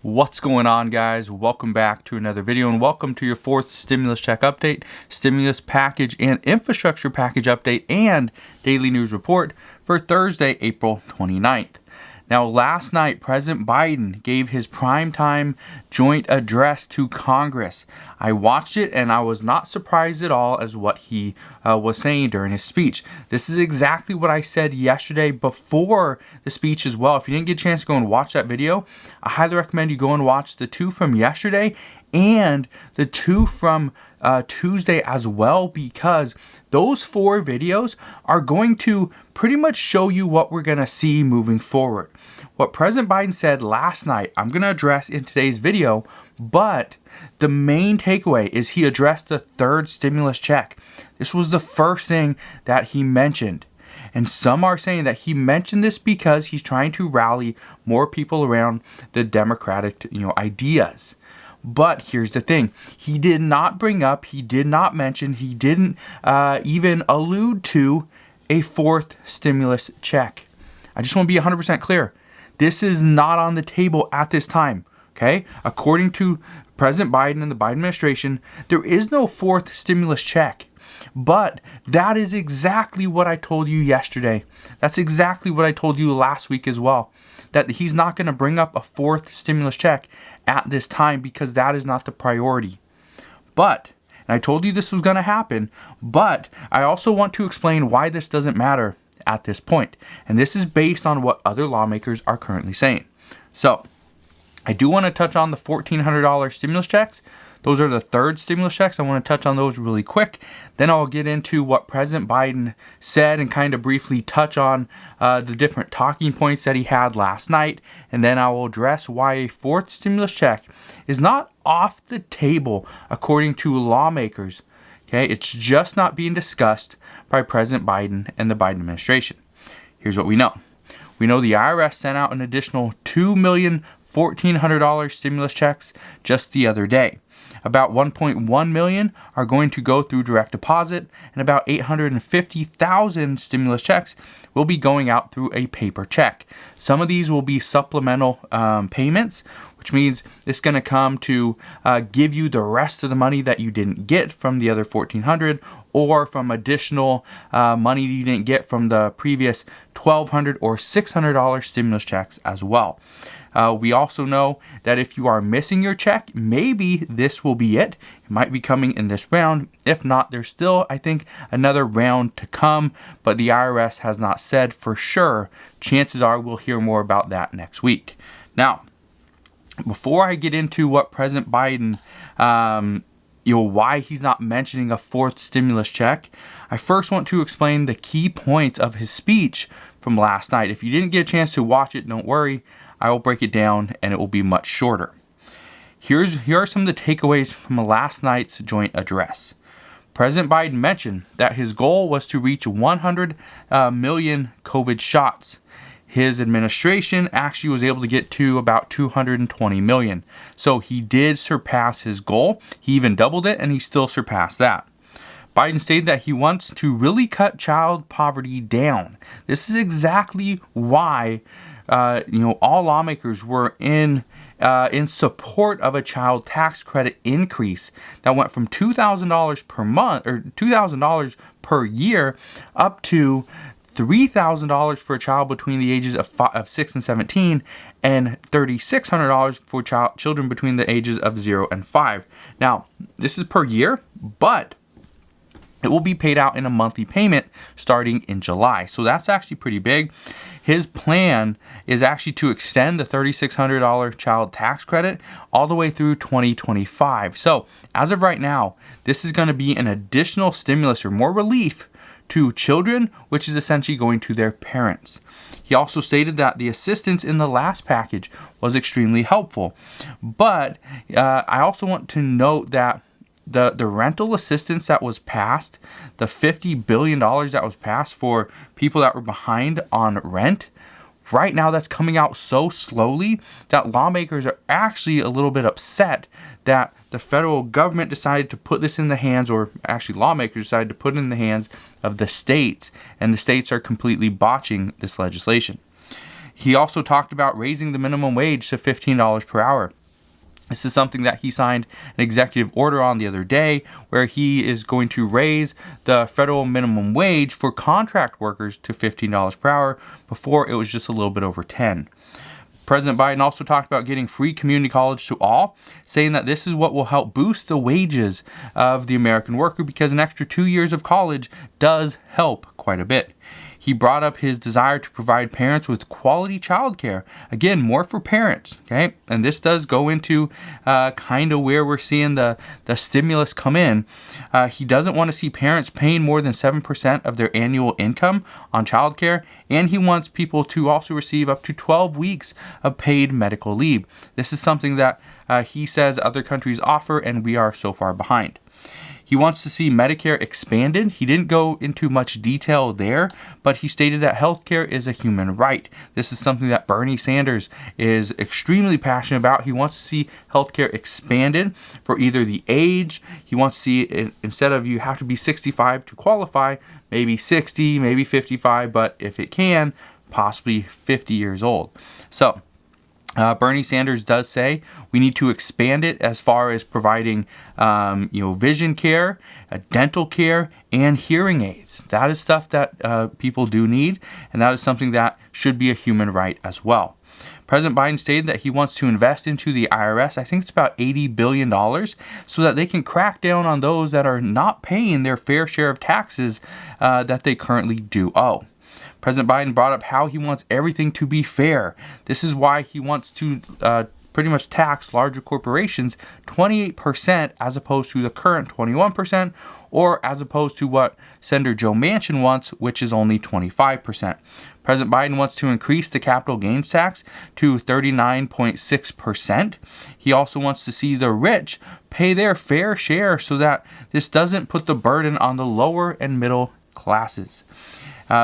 What's going on, guys? Welcome back to another video and welcome to your fourth stimulus check update, stimulus package and infrastructure package update, and daily news report for Thursday, April 29th. Now, last night, President Biden gave his primetime joint address to Congress. I watched it and I was not surprised at all as what he was saying during his speech. This is exactly what I said yesterday before the speech as well. If you didn't get a chance to go and watch that video, I highly recommend you go and watch the two from yesterday and the two from Tuesday as well, because those four videos are going to pretty much show you what we're going to see moving forward. What President Biden said last night, I'm going to address in today's video, but the main takeaway is he addressed the third stimulus check. This was the first thing that he mentioned. And some are saying that he mentioned this because he's trying to rally more people around the Democratic, ideas. But here's the thing. He did not bring up, he did not mention, he didn't even allude to a fourth stimulus check. I just want to be 100% clear. This is not on the table at this time, okay? According to President Biden and the Biden administration, there is no fourth stimulus check. But that is exactly what I told you yesterday. That's exactly what I told you last week as well. That he's not going to bring up a fourth stimulus check at this time because that is not the priority. But, and I told you this was going to happen, but I also want to explain why this doesn't matter at this point. And this is based on what other lawmakers are currently saying. So, I do want to touch on the $1,400 stimulus checks. Those are the third stimulus checks. I want to touch on those really quick. Then I'll get into what President Biden said and kind of briefly touch on the different talking points that he had last night. And then I will address why a fourth stimulus check is not off the table according to lawmakers. Okay, it's just not being discussed by President Biden and the Biden administration. Here's what we know. We know the IRS sent out an additional $2,140,000 stimulus checks just the other day. About 1.1 million are going to go through direct deposit, and about 850,000 stimulus checks will be going out through a paper check. Some of these will be supplemental payments, which means it's going to come to give you the rest of the money that you didn't get from the other 1,400, or from additional money you didn't get from the previous $1,200 or $600 stimulus checks as well. We also know that if you are missing your check, maybe this will be it. It might be coming in this round. If not, there's still, I think, another round to come, but the IRS has not said for sure. Chances are we'll hear more about that next week. Now, before I get into what President Biden, why he's not mentioning a fourth stimulus check, I first want to explain the key points of his speech from last night. If you didn't get a chance to watch it, don't worry. I will break it down and it will be much shorter. Here are some of the takeaways from last night's joint address. President Biden mentioned that his goal was to reach 100 million COVID shots. His administration actually was able to get to about 220 million. So he did surpass his goal. He even doubled it and he still surpassed that. Biden stated that he wants to really cut child poverty down. This is exactly why all lawmakers were in support of a child tax credit increase that went from $2,000 per month or $2,000 per year up to $3,000 for a child between the ages of 6 and 17, and $3,600 for children between the ages of 0 and 5. Now, this is per year, but it will be paid out in a monthly payment starting in July. So that's actually pretty big. His plan is actually to extend the $3,600 child tax credit all the way through 2025. So as of right now, this is going to be an additional stimulus or more relief to children, which is essentially going to their parents. He also stated that the assistance in the last package was extremely helpful. But I also want to note that the rental assistance that was passed, the $50 billion that was passed for people that were behind on rent, right now that's coming out so slowly that lawmakers are actually a little bit upset that the federal government decided to put this in the hands, or actually lawmakers decided to put it in the hands of the states, and the states are completely botching this legislation. He also talked about raising the minimum wage to $15 per hour. This is something that he signed an executive order on the other day, where he is going to raise the federal minimum wage for contract workers to $15 per hour. Before, it was just a little bit over $10. President Biden also talked about getting free community college to all, saying that this is what will help boost the wages of the American worker, because an extra 2 years of college does help quite a bit. He brought up his desire to provide parents with quality childcare. Again, more for parents, okay? And this does go into kind of where we're seeing the stimulus come in. He doesn't want to see parents paying more than 7% of their annual income on childcare, and he wants people to also receive up to 12 weeks of paid medical leave. This is something that he says other countries offer, and we are so far behind. He wants to see Medicare expanded. He didn't go into much detail there, but he stated that healthcare is a human right. This is something that Bernie Sanders is extremely passionate about. He wants to see healthcare expanded for either the age. He wants to see it, instead of you have to be 65 to qualify, maybe 60, maybe 55, but if it can, possibly 50 years old. So Bernie Sanders does say we need to expand it as far as providing, vision care, dental care, and hearing aids. That is stuff that people do need, and that is something that should be a human right as well. President Biden stated that he wants to invest into the IRS. I think it's about $80 billion, so that they can crack down on those that are not paying their fair share of taxes that they currently do owe. President Biden brought up how he wants everything to be fair. This is why he wants to pretty much tax larger corporations 28% as opposed to the current 21%, or as opposed to what Senator Joe Manchin wants, which is only 25%. President Biden wants to increase the capital gains tax to 39.6%. He also wants to see the rich pay their fair share so that this doesn't put the burden on the lower and middle classes.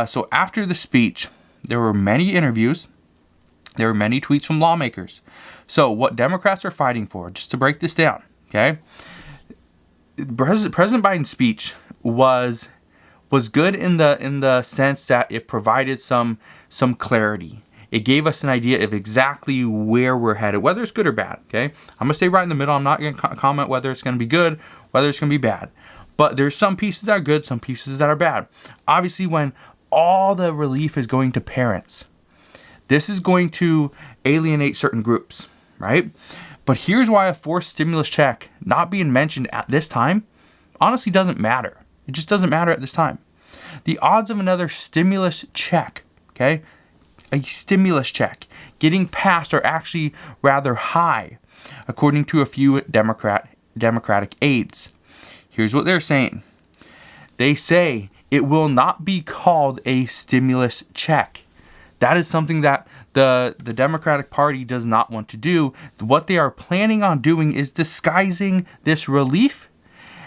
So after the speech, there were many interviews. There were many tweets from lawmakers. So what Democrats are fighting for, just to break this down, okay? President Biden's speech was good in the sense that it provided some clarity. It gave us an idea of exactly where we're headed, whether it's good or bad, okay? I'm going to stay right in the middle. I'm not going to comment whether it's going to be good, whether it's going to be bad. But there's some pieces that are good, some pieces that are bad. Obviously, when all the relief is going to parents, this is going to alienate certain groups, right? But here's why a forced stimulus check not being mentioned at this time honestly doesn't matter. It just doesn't matter at this time. The odds of another stimulus check, okay, a stimulus check getting passed are actually rather high, according to a few Democratic aides. Here's what they're saying. They say it will not be called a stimulus check. That is something that the Democratic Party does not want to do. What they are planning on doing is disguising this relief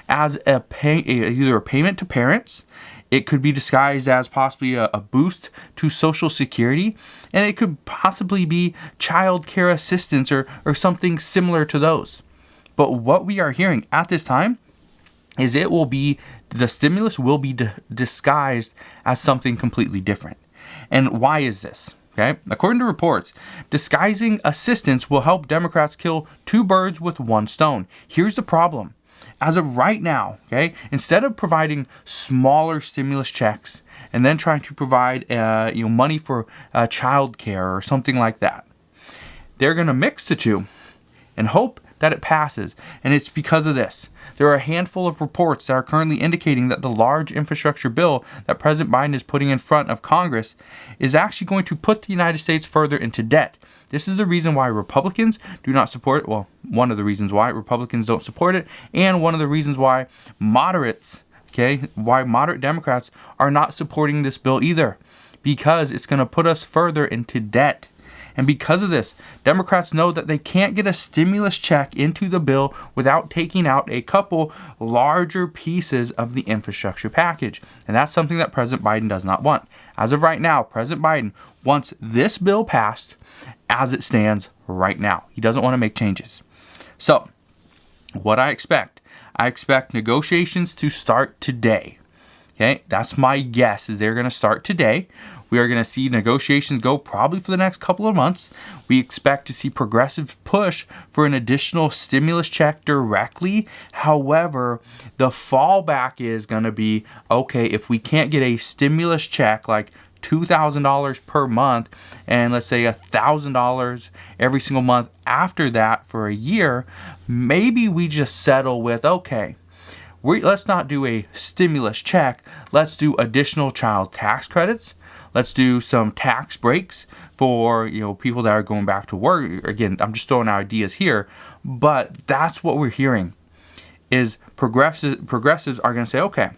as either a payment to parents. It could be disguised as possibly a boost to Social Security, and it could possibly be child care assistance or something similar to those. But what we are hearing at this time is the stimulus will be disguised as something completely different. And why is this? Okay, according to reports, disguising assistance will help Democrats kill two birds with one stone. Here's the problem. As of right now, okay, instead of providing smaller stimulus checks and then trying to provide money for child care or something like that, they're going to mix the two and hope that it passes. And it's because of this. There are a handful of reports that are currently indicating that the large infrastructure bill that President Biden is putting in front of Congress is actually going to put the United States further into debt. This is the reason why Republicans do not support it. Well, one of the reasons why Republicans don't support it, and one of the reasons why moderate Democrats are not supporting this bill either, because it's going to put us further into debt. And because of this, Democrats know that they can't get a stimulus check into the bill without taking out a couple larger pieces of the infrastructure package. And that's something that President Biden does not want. As of right now, President Biden wants this bill passed as it stands right now. He doesn't want to make changes. So, what I expect negotiations to start today. Okay, that's my guess, is they're going to start today, We are going to see negotiations go probably for the next couple of months. We expect to see progressive push for an additional stimulus check directly. However, the fallback is going to be, okay, if we can't get a stimulus check like $2,000 per month and let's say $1,000 every single month after that for a year, maybe we just settle with, okay, let's not do a stimulus check. Let's do additional child tax credits. Let's do some tax breaks for people that are going back to work. Again, I'm just throwing out ideas here, but that's what we're hearing is progressives are going to say, okay,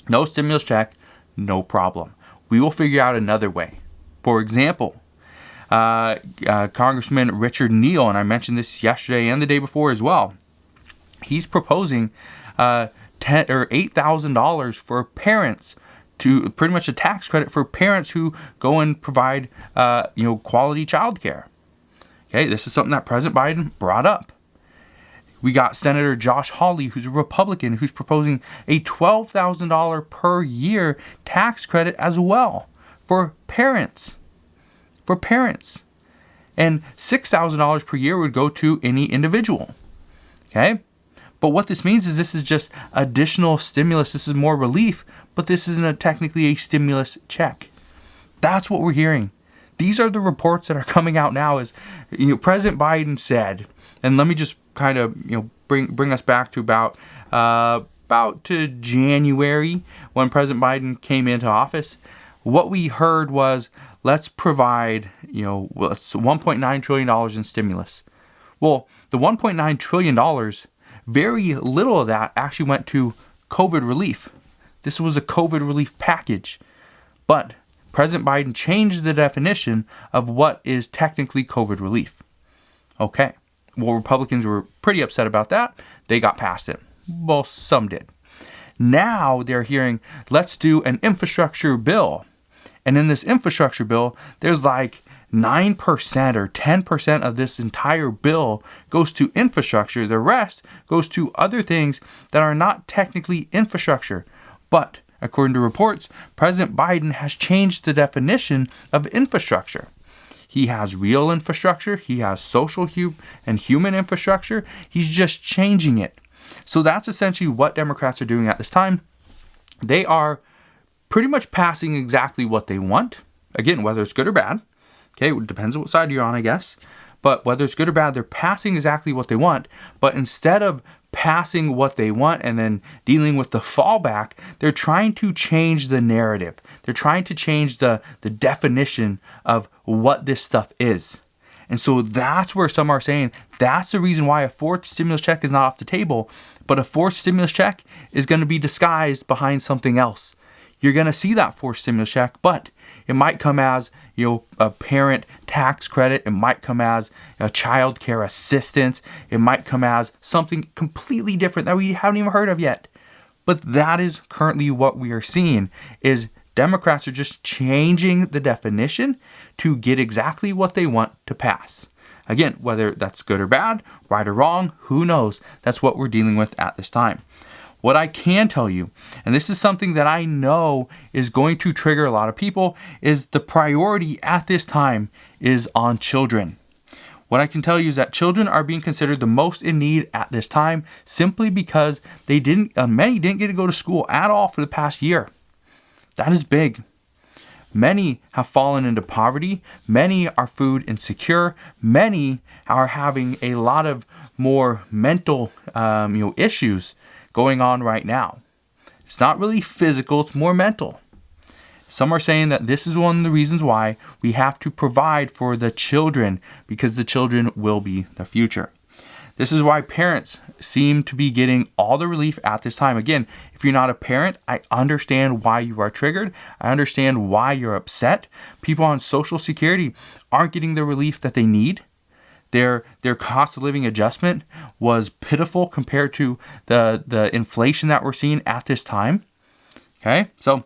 no stimulus check, no problem. We will figure out another way. For example, Congressman Richard Neal, and I mentioned this yesterday and the day before as well, he's proposing $10 or $8,000 for parents, to pretty much a tax credit for parents who go and provide quality childcare. Okay, this is something that President Biden brought up. We got Senator Josh Hawley, who's a Republican, who's proposing a $12,000 per year tax credit as well for parents. And $6,000 per year would go to any individual. Okay? But what this means is this is just additional stimulus. This is more relief, but this isn't technically a stimulus check. That's what we're hearing. These are the reports that are coming out now. Is President Biden said, and let me just kind of bring us back to about to January when President Biden came into office. What we heard was, let's provide $1.9 trillion in stimulus. Well, the $1.9 trillion, very little of that actually went to COVID relief. This was a COVID relief package. But President Biden changed the definition of what is technically COVID relief. Okay. Well, Republicans were pretty upset about that. They got past it. Well, some did. Now they're hearing, let's do an infrastructure bill. And in this infrastructure bill, there's like 9% or 10% of this entire bill goes to infrastructure. The rest goes to other things that are not technically infrastructure. But according to reports, President Biden has changed the definition of infrastructure. He has real infrastructure. He has social and human infrastructure. He's just changing it. So that's essentially what Democrats are doing at this time. They are pretty much passing exactly what they want. Again, whether it's good or bad. Okay, it depends on what side you're on, I guess. But whether it's good or bad, they're passing exactly what they want. But instead of passing what they want and then dealing with the fallback, they're trying to change the narrative. They're trying to change the definition of what this stuff is. And so that's where some are saying that's the reason why a fourth stimulus check is not off the table. But a fourth stimulus check is going to be disguised behind something else. You're going to see that fourth stimulus check, but it might come as a parent tax credit. It might come as a child care assistance. It might come as something completely different that we haven't even heard of yet. But that is currently what we are seeing is Democrats are just changing the definition to get exactly what they want to pass. Again, whether that's good or bad, right or wrong, who knows? That's what we're dealing with at this time. What I can tell you, and this is something that I know is going to trigger a lot of people, is the priority at this time is on children. What I can tell you is that children are being considered the most in need at this time simply because many didn't get to go to school at all for the past year. That is big. Many have fallen into poverty. Many are food insecure. Many are having a lot of more mental issues going on right now. It's not really physical, it's more mental. Some are saying that this is one of the reasons why we have to provide for the children, because the children will be the future. This is why parents seem to be getting all the relief at this time. Again, if you're not a parent, I understand why you are triggered. I understand why you're upset. People on Social Security aren't getting the relief that they need. Their cost of living adjustment was pitiful compared to the inflation that we're seeing at this time. Okay, so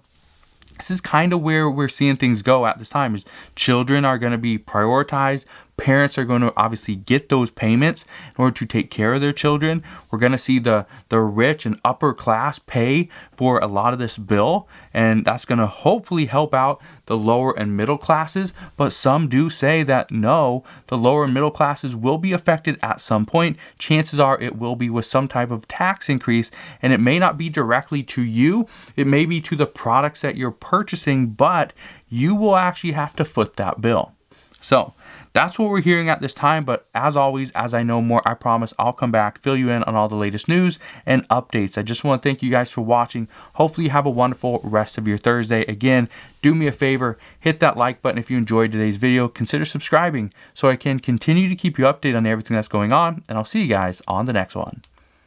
this is kind of where we're seeing things go at this time. Is children are going to be prioritized, Parents are going to obviously get those payments in order to take care of their children. We're going to see the rich and upper class pay for a lot of this bill, and that's going to hopefully help out the lower and middle classes. But some do say that no, the lower and middle classes will be affected at some point. Chances are it will be with some type of tax increase, and it may not be directly to you. It may be to the products that you're purchasing, but you will actually have to foot that bill. So that's what we're hearing at this time. But as always, as I know more, I promise I'll come back, fill you in on all the latest news and updates. I just want to thank you guys for watching. Hopefully you have a wonderful rest of your Thursday. Again, do me a favor, hit that like button if you enjoyed today's video. Consider subscribing so I can continue to keep you updated on everything that's going on. And I'll see you guys on the next one.